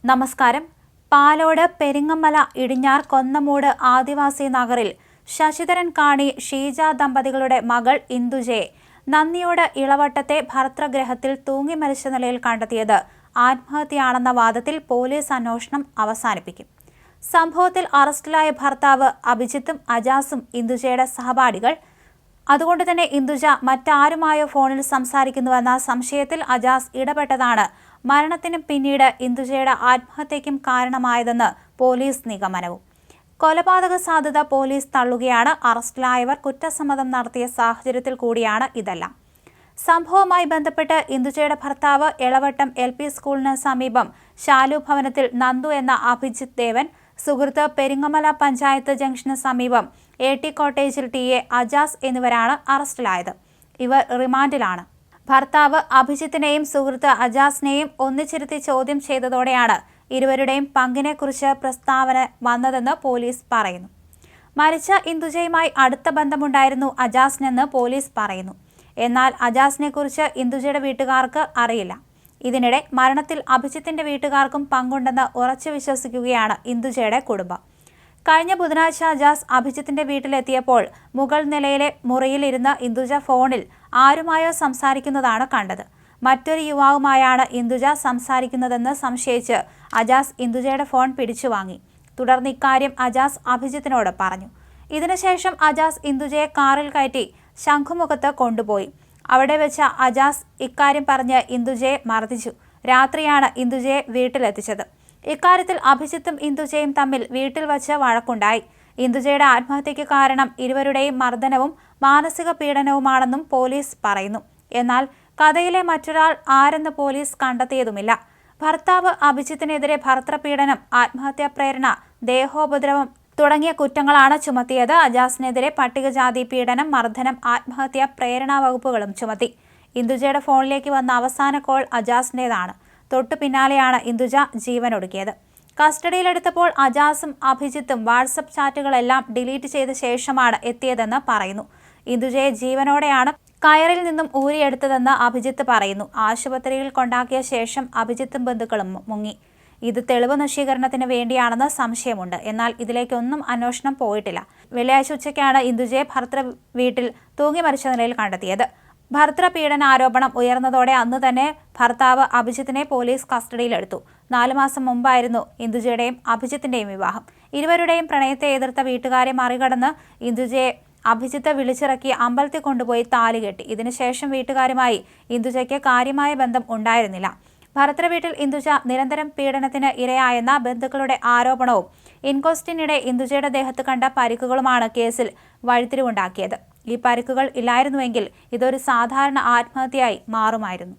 നമസ്കാരം. പാലോട് പെരിങ്ങമല ഇടിഞ്ഞാർ കൊന്നമൂട് ആദിവാസി നഗറിൽ ശശിധരൻ കാണി ഷീജ ദമ്പതികളുടെ മകൾ ഇന്ദുജയെ നന്ദിയോട് ഇളവട്ടത്തെ ഭർതൃഗ്രഹത്തിൽ തൂങ്ങി മരിച്ച നിലയിൽ കണ്ടെത്തിയത് ആത്മഹത്യയാണെന്ന വാദത്തിൽ പോലീസ് അന്വേഷണം അവസാനിപ്പിക്കും. സംഭവത്തിൽ അറസ്റ്റിലായ ഭർത്താവ് അഭിജിത്തും അജാസും ഇന്ദുജയുടെ സഹപാഠികൾ. അതുകൊണ്ട് തന്നെ ഇന്ദുജ മറ്റാരുമായോ ഫോണിൽ സംസാരിക്കുന്നുവെന്ന സംശയത്തിൽ അജാസ് ഇടപെട്ടതാണ് മരണത്തിനും പിന്നീട് ഇന്ദുജയുടെ ആത്മഹത്യയ്ക്കും കാരണമായതെന്ന് പോലീസ് നിഗമനവും. കൊലപാതക സാധ്യത പോലീസ് തള്ളുകയാണ്. അറസ്റ്റിലായവർ കുറ്റസമ്മതം നടത്തിയ സാഹചര്യത്തിൽ കൂടിയാണ് ഇതെല്ലാം. സംഭവവുമായി ബന്ധപ്പെട്ട് ഇന്ദുജയുടെ ഭർത്താവ് എളവട്ടം LP സ്കൂളിന് സമീപം ശാലു ഭവനത്തിൽ നന്ദു എന്ന അഭിജിത്ത് ദേവൻ, സുഹൃത്ത് പെരിങ്ങമല പഞ്ചായത്ത് ജംഗ്ഷന് സമീപം AT കോട്ടേജിൽ TA അജാസ് എന്നിവരാണ് അറസ്റ്റിലായത്. ഇവർ റിമാൻഡിലാണ്. ഭർത്താവ് അഭിജിത്തിനെയും സുഹൃത്ത് അജാസിനെയും ഒന്നിച്ചിരുത്തി ചോദ്യം ചെയ്തതോടെയാണ് ഇരുവരുടെയും പങ്കിനെക്കുറിച്ച് പ്രസ്താവന വന്നതെന്ന് പോലീസ് പറയുന്നു. മരിച്ച ഇന്ദുജയുമായി അടുത്ത ബന്ധമുണ്ടായിരുന്നു അജാസിനെന്ന് പോലീസ് പറയുന്നു. എന്നാൽ അജാസിനെക്കുറിച്ച് ഇന്ദുജയുടെ വീട്ടുകാർക്ക് അറിയില്ല. ഇതിനിടെ മരണത്തിൽ അഭിജിത്തിന്റെ വീട്ടുകാർക്കും പങ്കുണ്ടെന്ന് ഉറച്ചു വിശ്വസിക്കുകയാണ് ഇന്ദുജയുടെ കുടുംബം. കഴിഞ്ഞ ബുധനാഴ്ച അജാസ് അഭിജിത്തിന്റെ വീട്ടിലെത്തിയപ്പോൾ മുകൾ നിലയിലെ മുറിയിലിരുന്ന് ഇന്ദുജ ഫോണിൽ ആരുമായോ സംസാരിക്കുന്നതാണ് കണ്ടത്. മറ്റൊരു യുവാവുമായാണ് ഇന്ദുജ സംസാരിക്കുന്നതെന്ന് സംശയിച്ച് അജാസ് ഇന്ദുജയുടെ ഫോൺ പിടിച്ചു വാങ്ങി. തുടർന്ന് ഇക്കാര്യം അജാസ് അഭിജിത്തിനോട് പറഞ്ഞു. ഇതിനുശേഷം അജാസ് ഇന്ദുജയെ കാറിൽ കയറ്റി ശംഖുമുഖത്ത് കൊണ്ടുപോയി. അവിടെ വെച്ച് അജാസ് ഇക്കാര്യം പറഞ്ഞ് ഇന്ദുജയെ മർദ്ദിച്ചു. രാത്രിയാണ് ഇന്ദുജയെ വീട്ടിലെത്തിച്ചത്. ഇക്കാര്യത്തിൽ അഭിജിത്തും ഇന്ദുജയും തമ്മിൽ വീട്ടിൽ വച്ച് വഴക്കുണ്ടായി. ഇന്ദുജയുടെ ആത്മഹത്യയ്ക്ക് കാരണം ഇരുവരുടെയും മർദ്ദനവും മാനസിക പീഡനവുമാണെന്നും പോലീസ് പറയുന്നു. എന്നാൽ കഥയിലെ മറ്റൊരാൾ ആരെന്ന് പോലീസ് കണ്ടെത്തിയതുമില്ല. ഭർത്താവ് അഭിജിത്തിനെതിരെ ഭർതൃപീഡനം, ആത്മഹത്യാ പ്രേരണ, ദേഹോപദ്രവം തുടങ്ങിയ കുറ്റങ്ങളാണ് ചുമത്തിയത്. അജാസിനെതിരെ പട്ടികജാതി പീഡനം, മർദ്ദനം, ആത്മഹത്യാ പ്രേരണാ വകുപ്പുകളും ചുമത്തി. ഇന്ദുജയുടെ ഫോണിലേക്ക് വന്ന അവസാന കോൾ അജാസിൻ്റെതാണ്. തൊട്ടു പിന്നാലെയാണ് ഇന്ദുജ ജീവനൊടുക്കിയത്. കസ്റ്റഡിയിലെടുത്തപ്പോൾ അജാസും അഭിജിത്തും വാട്സപ്പ് ചാറ്റുകളെല്ലാം ഡിലീറ്റ് ചെയ്ത ശേഷമാണ് എത്തിയതെന്ന് പറയുന്നു. ഇന്ദുജയെ ജീവനോടെയാണ് കയറിൽ നിന്നും ഊരിയെടുത്തതെന്ന് അഭിജിത്ത് പറയുന്നു. ആശുപത്രിയിൽ കൊണ്ടാക്കിയ ശേഷം അഭിജിത്തും ബന്ധുക്കളും മുങ്ങി. ഇത് തെളിവ് നശീകരണത്തിന് വേണ്ടിയാണെന്ന് സംശയമുണ്ട്. എന്നാൽ ഇതിലേക്കൊന്നും അന്വേഷണം പോയിട്ടില്ല. വെള്ളിയാഴ്ച ഉച്ചയ്ക്കാണ് ഇന്ദുജയെ ഭർതൃ വീട്ടിൽ തൂങ്ങി മരിച്ച നിലയിൽ കണ്ടെത്തിയത്. ഭർതൃപീഡന ആരോപണം ഉയർന്നതോടെ അന്ന് തന്നെ ഭർത്താവ് അഭിജിത്തിനെ പോലീസ് കസ്റ്റഡിയിലെടുത്തു. 4 മാസം മുമ്പായിരുന്നു ഇന്ദുജയുടെയും അഭിജിത്തിന്റെയും വിവാഹം. ഇരുവരുടെയും പ്രണയത്തെ എതിർത്ത വീട്ടുകാരെ മറികടന്ന് ഇന്ദുജയെ അഭിജിത്ത് വിളിച്ചിറക്കി അമ്പലത്തിൽ കൊണ്ടുപോയി താലി കെട്ടി. ഇതിനുശേഷം വീട്ടുകാരുമായി ഇന്ദുജയ്ക്ക് കാര്യമായ ബന്ധം ഉണ്ടായിരുന്നില്ല. ഭർതൃ വീട്ടിൽ ഇന്ദുജ നിരന്തരം പീഡനത്തിന് ഇരയായെന്ന ബന്ധുക്കളുടെ ആരോപണവും ഇൻക്വസ്റ്റിനിടെ ഇന്ദുജയുടെ ദേഹത്ത് കണ്ട പരിക്കുകളുമാണ് കേസിൽ വഴിത്തിരിവുണ്ടാക്കിയത്. ഈ പരിക്കുകൾ ഇല്ലായിരുന്നുവെങ്കിൽ ഇതൊരു സാധാരണ ആത്മഹത്യയായി മാറുമായിരുന്നു.